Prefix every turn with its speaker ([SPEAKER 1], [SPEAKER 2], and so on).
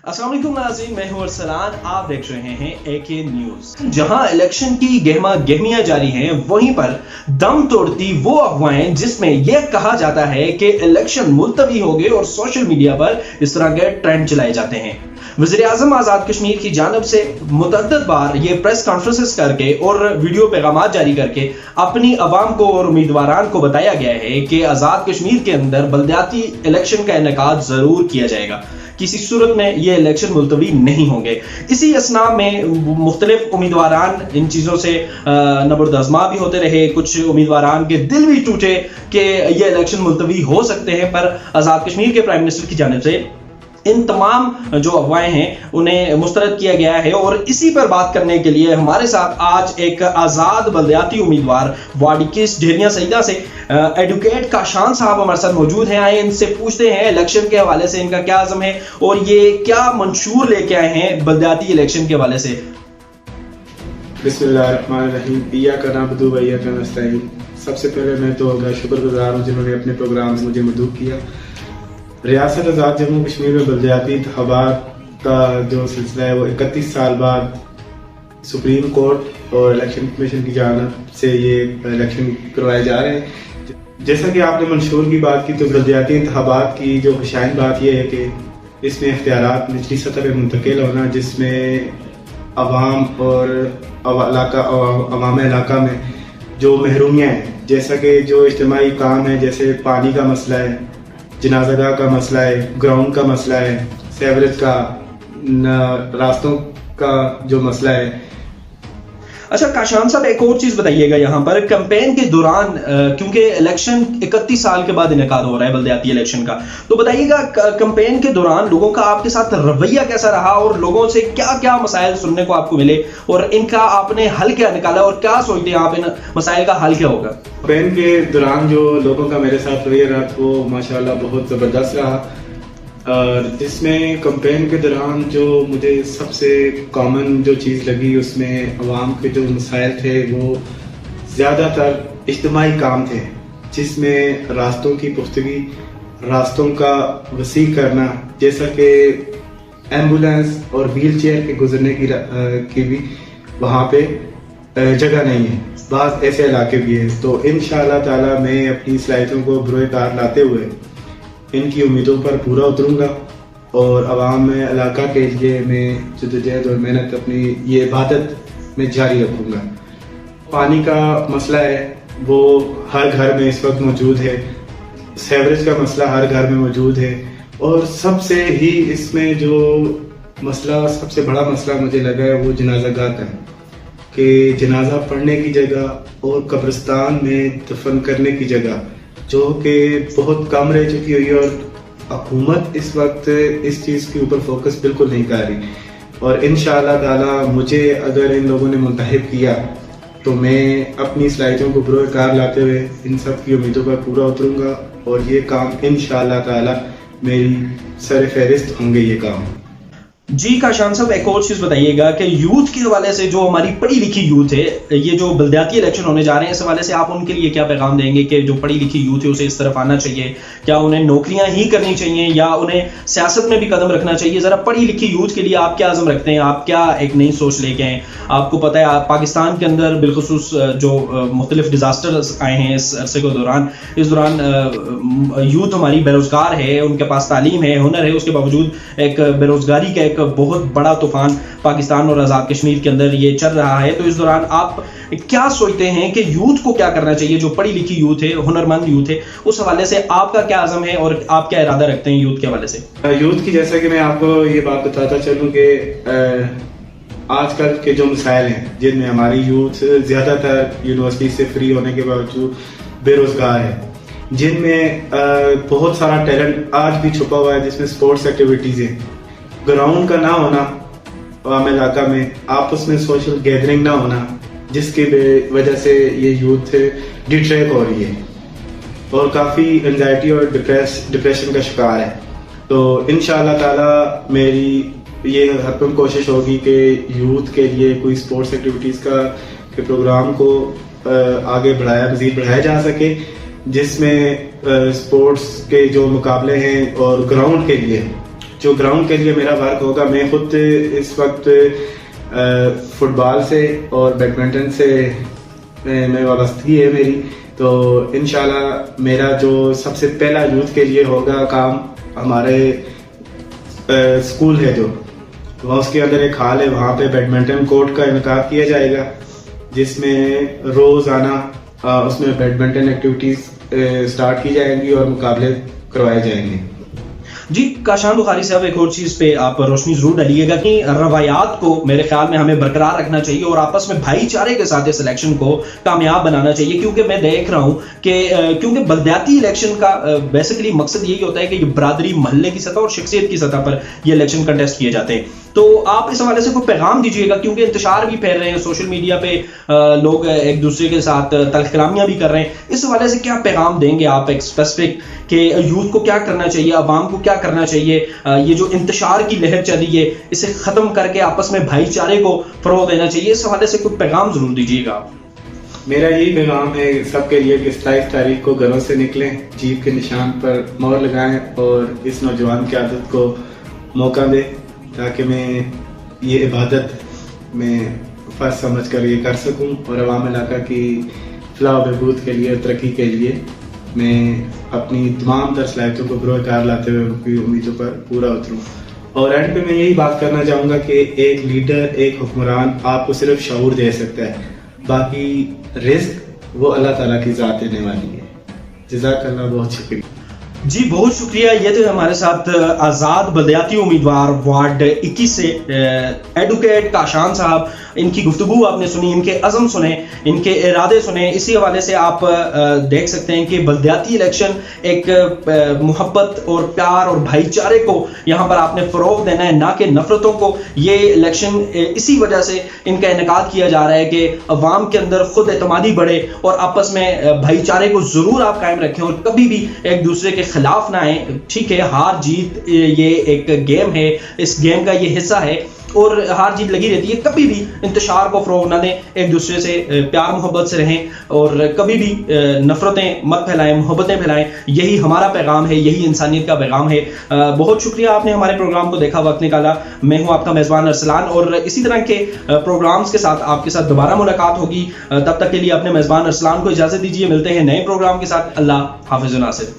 [SPEAKER 1] अस्सलाम वालेकुम नाज़रीन, मैं हूं अरसलान। आप देख रहे हैं AK न्यूज़। जहां इलेक्शन की गहमियां जारी हैं, वहीं पर दम तोड़ती वो अफवाहें जिसमें यह कहा जाता है कि इलेक्शन मुलतवी हो गए और सोशल मीडिया पर इस तरह के ट्रेंड चलाए जाते हैं। वज़ीर-ए-आज़म आज़ाद कश्मीर की जानिब से मुतअद्दिद बार ये प्रेस कॉन्फ्रेंसेस करके और वीडियो पैगामात जारी करके अपनी अवाम को और उम्मीदवारान को बताया गया है कि आज़ाद कश्मीर के अंदर बल्दियाती इलेक्शन का इनेकाद ज़रूर किया जाएगा, किसी सूरत में ये इलेक्शन मुलतवी नहीं होंगे। इसी असना में मुख्तलिफ उम्मीदवारान इन चीज़ों से नबरदज़मा भी होते रहे। कुछ उम्मीदवारान के दिल भी टूटे कि ये इलेक्शन मुलतवी हो सकते हैं, पर आज़ाद कश्मीर के प्राइम मिनिस्टर की जानिब से इन तमाम जो अफवाहें हैं उन्हें मुस्तरद किया गया है। और इसी पर बात करने के लिए हमारे साथ आज एक आज़ाद बल्दियाती उम्मीदवार वार्ड 21 ढेरिया सईदा से एडवोकेट काशान साहब हमारे साथ मौजूद हैं। आए इनसे पूछते हैं इलेक्शन के हवाले से इनका क्या अज़म है और ये क्या मंशूर लेके आए हैं बल्दियाती इलेक्शन के हवाले से।
[SPEAKER 2] बिस्मिल्लाहिर्रहमानिर्रहीम, इय्याका नअबुदु व इय्याका नस्तईन। सबसे पहले मैं तो उनका शुक्रगुजार हूँ जिन्होंने अपने प्रोग्राम से मुझे मदऊ किया। रियासत आज़ाद जम्मू कश्मीर में बल्दियाती इंतखाबात का जो सिलसिला है वो 31 साल बाद सुप्रीम कोर्ट और इलेक्शन कमीशन की जानिब से ये इलेक्शन करवाए जा रहे हैं। जैसा कि आपने मंशूर की बात की, तो बल्दियाती इंतखाबात की जो खुशाइन बात यह है कि इसमें इख्तियारात निचली सतह पर मुंतकिल होना, जिसमें अवाम और अवाम इलाका में जो महरूमियाँ हैं, जैसा कि जो इज्तिमाई काम है, जैसे पानी का मसला है, जनाज़ागाह का मसला है, ग्राउंड का मसला है, सेवरेज का, रास्तों का जो मसला है।
[SPEAKER 1] अच्छा काशान साहब, एक और चीज बताइएगा यहाँ पर कैंपेन के दौरान, क्योंकि इलेक्शन 31 साल के बाद इनेकाद हो रहा है बल्दियाती इलेक्शन का, तो बताइएगा कैंपेन के दौरान लोगों का आपके साथ रवैया कैसा रहा और लोगों से क्या क्या मसाइल सुनने को आपको मिले और इनका आपने हल क्या निकाला और क्या सोचते हैं आप इन मसाइल का हल क्या होगा।
[SPEAKER 2] कैंपेन के दौरान जो लोगों का मेरे साथ रवैया रहा वो माशाल्लाह बहुत ज़बरदस्त रहा। और इसमें कैंपेन के दौरान जो मुझे सबसे कॉमन जो चीज़ लगी उसमें अवाम के जो मसाइल थे वो ज़्यादातर इज्तिमाई काम थे, जिसमें रास्तों की पुख्तगी, रास्तों का वसी करना, जैसा कि एम्बुलेंस और व्हील चेयर के गुजरने की भी वहाँ पे जगह नहीं है। बाज़ ऐसे इलाके भी हैं। तो इंशाअल्लाह ताला मैं अपनी सलाहियतों को बरोए कार लाते हुए इनकी उम्मीदों पर पूरा उतरूंगा और अवाम में इलाका के लिए मैं जद्दोजहद और मेहनत अपनी ये इबादत में जारी रखूंगा। पानी का मसला है वो हर घर में इस वक्त मौजूद है, सेवरेज का मसला हर घर में मौजूद है, और सबसे ही इसमें जो मसला, सबसे बड़ा मसला मुझे लगा है वो जनाज़ागाह का है कि जनाजा पढ़ने की जगह और कब्रिस्तान में दफन करने की जगह जो कि बहुत कम रह चुकी हुई है, और हुकूमत इस वक्त इस चीज़ के ऊपर फोकस बिल्कुल नहीं कर रही। और इंशाअल्लाह ताला मुझे अगर इन लोगों ने मुंतखब किया तो मैं अपनी सलाहियतों को बरोए कार लाते हुए इन सब की उम्मीदों पर पूरा उतरूंगा और ये काम इंशाअल्लाह ताला मेरी सर फहरिस्त होंगे ये काम।
[SPEAKER 1] जी काशान साहब, एक और चीज बताइएगा कि यूथ के हवाले से, जो हमारी पढ़ी लिखी यूथ है, ये जो बल्दियाती इलेक्शन होने जा रहे हैं, इस हवाले से आप उनके लिए क्या पैगाम देंगे कि जो पढ़ी लिखी यूथ है उसे इस तरफ आना चाहिए? क्या उन्हें नौकरियां ही करनी चाहिए या उन्हें सियासत में भी कदम रखना चाहिए? जरा पढ़ी लिखी यूथ के लिए आप क्या आज़म रखते हैं? आप क्या एक नई सोच लेके आए? आपको पता है पाकिस्तान के अंदर बिलखुसूस जो मुख्तलिफ डिजास्टर्स आए हैं इस अरसे के दौरान, इस दौरान यूथ हमारी बेरोजगार है, उनके पास तालीम है, हुनर है, उसके बावजूद एक बेरोजगारी का एक बहुत बड़ा तूफान पाकिस्तान और आज़ाद कश्मीर के अंदर ये चल रहा है। तो इस दौरान आप क्या सोचते हैं कि यूथ को क्या करना चाहिए, जो पढ़ी लिखी यूथ है, हुनरमंद यूथ है, उस हवाले से आपका क्या आज़म है और आप क्या इरादा रखते हैं यूथ के हवाले से?
[SPEAKER 2] यूथ की, जैसा कि मैं आपको ये बात बताता चलूँ कि आजकल के जो मसाइल हैं जिनमें हमारी यूथ ज़्यादातर यूनिवर्सिटी से फ्री होने के बावजूद बेरोज़गार है, जिनमें बहुत सारा टैलेंट आज भी छुपा हुआ है, जिसमें स्पोर्ट्स एक्टिविटीज़ हैं, ग्राउंड का ना होना आम इलाका में, आपस में सोशल गैदरिंग ना होना, जिसकी वजह से ये यूथ डिट्रैक्ट हो रही है और काफ़ी एंजाइटी और डिप्रेशन का शिकार है। तो इंशाअल्लाह ताला मेरी ये हरदम कोशिश होगी कि यूथ के लिए कोई स्पोर्ट्स एक्टिविटीज़ के प्रोग्राम को आगे मज़ीद बढ़ाया जा सके, जिसमें स्पोर्ट्स के जो मुकाबले हैं और ग्राउंड के लिए جو گراؤنڈ کے لیے میرا ورک ہوگا، میں خود اس وقت فٹ بال سے اور بیڈمنٹن سے میں وابستگی ہے میری، تو انشاءاللہ میرا جو سب سے پہلا یوتھ کے لیے ہوگا کام، ہمارے اسکول ہے جو وہاں اس کے اندر ایک ہال ہے، وہاں پہ بیڈمنٹن کورٹ کا انعقاد کیا جائے گا، جس میں روزانہ اس میں بیڈمنٹن ایکٹیویٹیز سٹارٹ کی جائیں گی اور مقابلے کروائے جائیں گے۔
[SPEAKER 1] جی کاشان بخاری صاحب، ایک اور چیز پہ آپ روشنی ضرور ڈالیے گا کہ روایات کو میرے خیال میں ہمیں برقرار رکھنا چاہیے اور آپس میں بھائی چارے کے ساتھ اس الیکشن کو کامیاب بنانا چاہیے، کیونکہ میں دیکھ رہا ہوں کہ کیونکہ بلدیاتی الیکشن کا بیسیکلی مقصد یہی ہوتا ہے کہ یہ برادری، محلے کی سطح اور شخصیت کی سطح پر یہ الیکشن کنٹیسٹ کیے جاتے ہیں، تو آپ اس حوالے سے کوئی پیغام دیجیے گا، کیونکہ انتشار بھی پھیل رہے ہیں سوشل میڈیا پہ، لوگ ایک دوسرے کے ساتھ تلخ کلامیاں بھی کر رہے ہیں، اس حوالے سے کیا پیغام دیں گے آپ ایک اسپیسیفک کہ یوتھ کو کیا کرنا چاہیے، عوام کو کیا کرنا چاہیے، یہ جو انتشار کی لہر چل رہی ہے اسے ختم کر کے آپس میں بھائی چارے کو فروغ دینا چاہیے، اس حوالے سے کوئی پیغام ضرور دیجیے گا؟
[SPEAKER 2] میرا یہی پیغام ہے سب کے لیے کہ 27 تاریخ کو گھروں سے نکلیں، جیت کے نشان پر مہر لگائیں اور اس نوجوان کی عادت کو موقع دیں، تاکہ میں یہ عبادت میں فرض سمجھ کر یہ کر سکوں اور عوام علاقہ کی فلاح و بہبود کے لیے، ترقی کے لیے میں اپنی تمام تر صلاحیتوں کو بروئے کار لاتے ہوئے ان کی امیدوں پر پورا اتروں۔ اور اینڈ پہ میں یہی بات کرنا چاہوں گا کہ ایک لیڈر، ایک حکمران آپ کو صرف شعور دے سکتا ہے، باقی رزق وہ اللہ تعالیٰ کی ذات دینے والی ہے۔ جزاک اللہ، بہت شکریہ۔
[SPEAKER 1] جی بہت شکریہ۔ یہ تو ہمارے ساتھ آزاد بلدیاتی امیدوار وارڈ 21 سے ایڈوکیٹ کاشان صاحب، ان کی گفتگو آپ نے سنی، ان کے عزم سنے، ان کے ارادے سنے، اسی حوالے سے آپ دیکھ سکتے ہیں کہ بلدیاتی الیکشن ایک محبت اور پیار اور بھائی چارے کو یہاں پر آپ نے فروغ دینا ہے، نہ کہ نفرتوں کو۔ یہ الیکشن اسی وجہ سے ان کا انعقاد کیا جا رہا ہے کہ عوام کے اندر خود اعتمادی بڑھے اور آپس میں بھائی چارے کو ضرور آپ قائم رکھیں اور کبھی بھی ایک دوسرے کے خلاف نہ آئیں۔ ٹھیک ہے، ہار جیت یہ ایک گیم ہے، اس گیم کا یہ حصہ ہے اور ہار جیت لگی رہتی ہے، کبھی بھی انتشار کو فروغ نہ دیں، ایک دوسرے سے پیار محبت سے رہیں اور کبھی بھی نفرتیں مت پھیلائیں، محبتیں پھیلائیں۔ یہی ہمارا پیغام ہے، یہی انسانیت کا پیغام ہے۔ بہت شکریہ آپ نے ہمارے پروگرام کو دیکھا، وقت نکالا۔ میں ہوں آپ کا میزبان ارسلان اور اسی طرح کے پروگرامز کے ساتھ آپ کے ساتھ دوبارہ ملاقات ہوگی۔ تب تک کے لیے اپنے میزبان ارسلان کو اجازت دیجیے، ملتے ہیں نئے پروگرام کے ساتھ۔ اللہ حافظ و ناصر۔